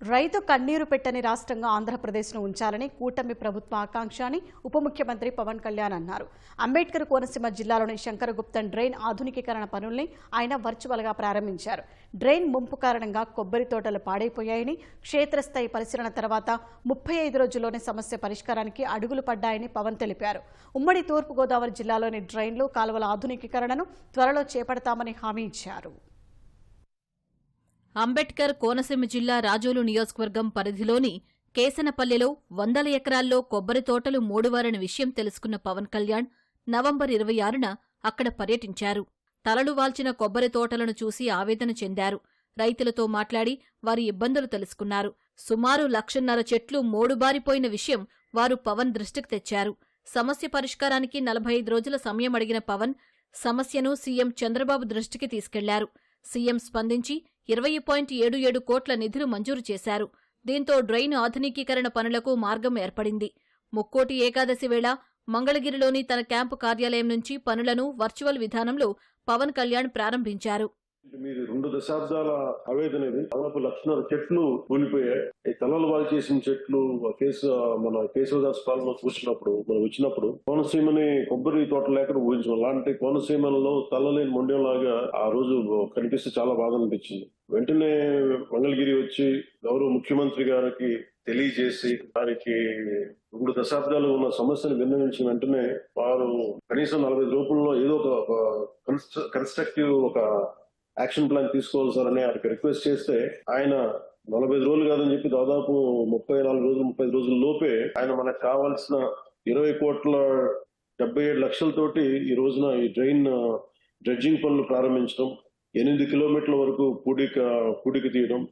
రైతు కన్నీరు పెట్టని రాష్ట్రంగా ఆంధ్రప్రదేశ్ను ఉంచాలని కూటమి ప్రభుత్వ ఆకాంక్ష అని ఉప ముఖ్యమంత్రి పవన్ కళ్యాణ్ అన్నారు. అంబేద్కర్ కోనసీమ జిల్లాలోని శంకరగుప్తం డ్రైన్ ఆధునికీకరణ పనుల్ని ఆయన వర్చువల్గా ప్రారంభించారు. డ్రైన్ ముంపు కారణంగా కొబ్బరి తోటలు పాడైపోయాయని, క్షేత్రస్థాయి పరిశీలన తర్వాత 35 రోజుల్లోనే సమస్య పరిష్కారానికి అడుగులు పడ్డాయని పవన్ తెలిపారు. ఉమ్మడి తూర్పుగోదావరి జిల్లాలోని డ్రైన్లు, కాలువల ఆధునికీకరణను త్వరలో చేపడతామని హామీ ఇచ్చారు. అంబేద్కర్ కోనసీమ జిల్లా రాజోలు నియోజకవర్గం పరిధిలోని కేసనపల్లెలో 100 ఎకరాల్లో కొబ్బరి తోటలు మూడువారని విషయం తెలుసుకున్న పవన్ కళ్యాణ్ నవంబర్ 26న అక్కడ పర్యటించారు. తలలు వాల్చిన కొబ్బరి తోటలను చూసి ఆవేదన చెందారు. రైతులతో మాట్లాడి వారి ఇబ్బందులు తెలుసుకున్నారు. సుమారు 1,50,000 చెట్లు మోడుబారిపోయిన విషయం వారు పవన్ దృష్టికి తెచ్చారు. సమస్య పరిష్కారానికి 45 రోజుల సమయం అడిగిన పవన్ సమస్యను సీఎం చంద్రబాబు దృష్టికి తీసుకెళ్లారు. సీఎం స్పందించి 20.77 కోట్ల నిధులు మంజూరు చేశారు. దీంతో డ్రైన్ ఆధునికీకరణ పనులకు మార్గం ఏర్పడింది. ముక్కోటి ఏకాదశి వేళ మంగళగిరిలోని తన క్యాంపు కార్యాలయం నుంచి పనులను వర్చువల్ విధానంలో పవన్ కళ్యాణ్ ప్రారంభించారు. మీరు 2 దశాబ్దాల ఆవేదన ఇది. దాదాపు 1,00,000 చెట్లు కూలిపోయాయి. ఈ తలలు వాళ్ళు చేసిన చెట్లు మన కేశవదాస్ పాలన చూసినప్పుడు మనం వచ్చినప్పుడు కోనసీమని కొబ్బరి తోట లేకుండా ఊహించాం. అలాంటి కోనసీమలో తలలేని మొండెంలాగా ఆ రోజు కనిపిస్తే చాలా బాధ అనిపించింది. వెంటనే మంగళగిరి వచ్చి గౌరవ ముఖ్యమంత్రి గారికి తెలియజేసి దానికి 2 దశాబ్దాలు ఉన్న సమస్యను విన్నవించిన వెంటనే వారు కనీసం 45 రోజుల్లో ఏదో ఒక కన్స్ట్రక్టివ్ ఒక యాక్షన్ ప్లాన్ తీసుకోవాలి సార్ అని ఆయనకి రిక్వెస్ట్ చేస్తే ఆయన 45 రోజులు కాదని చెప్పి దాదాపు 35 రోజుల లోపే ఆయన మనకు కావాల్సిన 20,77 లక్షలతోటి ఈ రోజున ఈ డ్రెడ్జింగ్ పనులు ప్రారంభించడం, 8 కిలోమీటర్ల వరకు పూడిక తీయడం,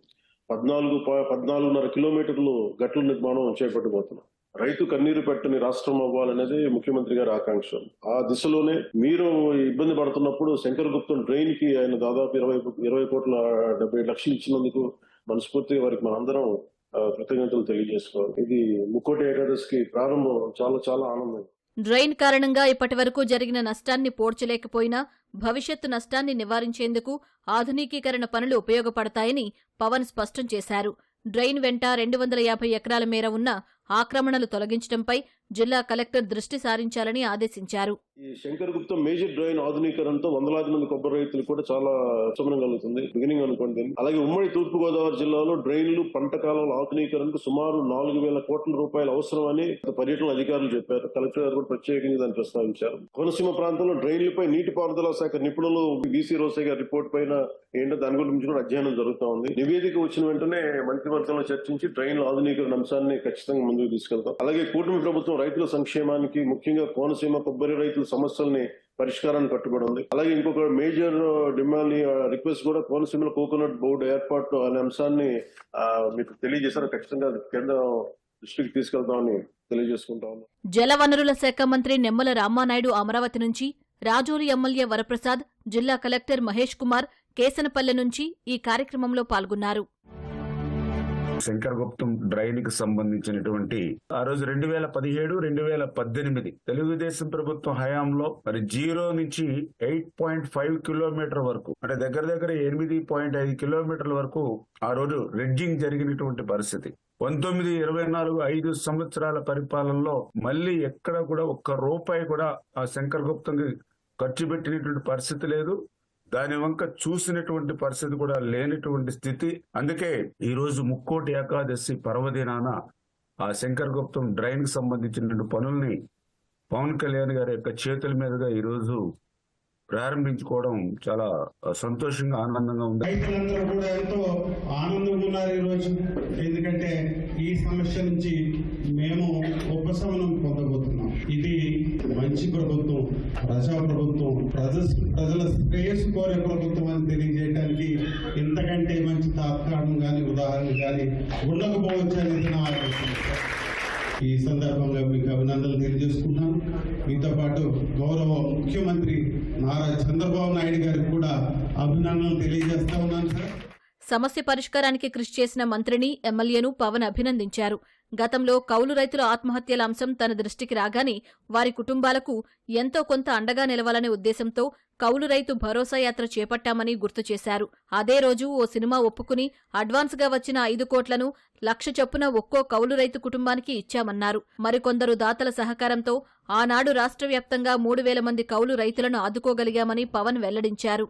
14.5 కిలోమీటర్లు గట్ల నిర్మాణం చేపట్టబోతున్నాం. రైతు కన్నీరు పెట్టని రాష్ట్రం అవ్వాలనేది ముఖ్యమంత్రి గారి ఆకాంక్ష. ఆ దిశలోనే మీరు ఇబ్బంది పడుతున్నప్పుడు శంకరగుప్తం డ్రైన్ కి ఆయన దాదాపు 20,70 లక్షలు ఇచ్చినందుకు మనస్ఫూర్తిగా వారికి మనందరం కృతజ్ఞతలు తెలియజేసుకోవాలి. ఇది ముక్కోటి ఏకాదశికి ప్రారంభం. చాలా చాలా ఆనందం. డ్రైన్ కారణంగా ఇప్పటివరకు జరిగిన నష్టాన్ని పోడ్చలేకపోయినా భవిష్యత్తు నష్టాన్ని నివారించేందుకు ఆధునికీకరణ పనులు ఉపయోగపడతాయని పవన్ స్పష్టం చేశారు. డ్రైన్ వెంట 250 ఎకరాల మేర ఉన్న ఆక్రమణలు తొలగించడంపై జిల్లా కలెక్టర్ దృష్టి సారించాలని ఆదేశించారు. ఈ శంకరగుప్తం మేజర్ డ్రైన్ ఆధునీకరణతో 100,000 మంది కొబ్బరి రైతులు కూడా చాలా ఉపశమనం కలుగుతుంది. బిగినింగ్ అనుకోండి. అలాగే ఉమ్మడి తూర్పుగోదావరి జిల్లాలో డ్రైన్లు, పంట కాలువల ఆధునీకరణకు సుమారు 4,000 కోట్ల రూపాయలు అవసరమని పర్యటన అధికారులు చెప్పారు. కలెక్టర్ గారు కూడా ప్రత్యేకంగా దాన్ని ప్రస్తావించారు. కోనసీమ ప్రాంతంలో డ్రైన్లపై నీటిపారుదల శాఖ నిపుణులు బీసీ రోసే గారి రిపోర్ట్ పైన ఏంటో దాని గురించి కూడా అధ్యయనం జరుగుతూ ఉంది. నివేదిక వచ్చిన వెంటనే మంత్రివర్గంలో చర్చించి డ్రైన్ల ఆధునీకరణ అంశాన్ని ఖచ్చితంగా ముందుకు తీసుకెళ్తాం. అలాగే కూటమి ప్రభుత్వం రైతుల సంక్షేమానికి, ముఖ్యంగా కోనసీమ కొబ్బరి రైతుల సమస్యల్ని పరిష్కారాన్ని కట్టుబడి ఉంది. అలాగే ఇంకొక మేజర్ డిమాండ్ రిక్వెస్ట్ కూడా కోనసీమలో కోకోనట్ బోర్డు ఏర్పాటు అనే అంశాన్ని మీకు తెలియజేశారు. ఖచ్చితంగా కేంద్ర దృష్టికి తీసుకెళ్తామని తెలియజేసుకుంటాము. జలవనరుల శాఖ మంత్రి నిమ్మల రామానాయుడు అమరావతి నుంచి, రాజోలు ఎమ్మెల్యే వరప్రసాద్, జిల్లా కలెక్టర్ మహేష్ కుమార్ కేసనపల్లె నుంచి ఈ కార్యక్రమంలో పాల్గొన్నారు. శంకరగుప్తం డ్రైన్ కి సంబంధించినటువంటి ఆ రోజు 2017-2018 తెలుగుదేశం ప్రభుత్వం హయాంలో మరి 0 నుంచి 8.5 కిలోమీటర్ వరకు, అంటే దగ్గర 8.5 కిలోమీటర్ల వరకు ఆ రోజు రెడ్జింగ్ జరిగినటువంటి పరిస్థితి. 19-24 సంవత్సరాల పరిపాలనలో మళ్ళీ ఎక్కడ కూడా ఒక్క రూపాయి కూడా ఆ శంకరగుప్తంకి ఖర్చు పెట్టినటువంటి పరిస్థితి లేదు. దాని వంక చూసినటువంటి పరిస్థితి కూడా లేనటువంటి స్థితి. అందుకే ఈ రోజు ముక్కోటి ఏకాదశి పర్వదినాన ఆ శంకరగుప్తం డ్రైన్ కి సంబంధించిన పనుల్ని పవన్ కళ్యాణ్ గారి యొక్క చేతుల మీదుగా ఈ రోజు ప్రారంభించుకోవడం చాలా సంతోషంగా, ఆనందంగా ఉంది. రైతులందరూ కూడా ఎంతో ఆనందంగా ఉన్నారు ఈ రోజు. ఎందుకంటే ఈ సమస్య నుంచి మేము ఉపశమనం పొందబోతున్నాం. ఇది మంచి ప్రభుత్వం, ప్రజా ప్రభుత్వం, ప్రజల శ్రేయస్సు కోరే ప్రభుత్వం అని తెలియజేయడానికి ఇంతకంటే మంచి తాత్కాలం కానీ ఉదాహరణ కానీ ఉండకపోవచ్చు అనేది నా ఆలోచన. ఈ సందర్భంగా మీకు అభినందనలు తెలియజేసుకున్నాను. మీతో పాటు గౌరవ ముఖ్యమంత్రి నారా చంద్రబాబు నాయుడు గారికి కూడా అభినందనలు తెలియజేస్తా ఉన్నాను సార్. సమస్య పరిష్కారానికి కృషి చేసిన మంత్రిని, ఎమ్మెల్యేను పవన్ అభినందించారు. గతంలో కౌలు రైతుల ఆత్మహత్యల అంశం తన దృష్టికి రాగానే వారి కుటుంబాలకు ఎంతో కొంత అండగా నిలవాలనే ఉద్దేశంతో కౌలు రైతు భరోసా యాత్ర చేపట్టామని గుర్తు చేశారు. అదే రోజు ఓ సినిమా ఒప్పుకుని అడ్వాన్స్గా వచ్చిన 5 కోట్లను 1,00,000 చొప్పున ఒక్కో కౌలు రైతు కుటుంబానికి ఇచ్చామన్నారు. మరికొందరు దాతల సహకారంతో ఆనాడు రాష్ట్ర వ్యాప్తంగా 3,000 మంది కౌలు రైతులను ఆదుకోగలిగామని పవన్ వెల్లడించారు.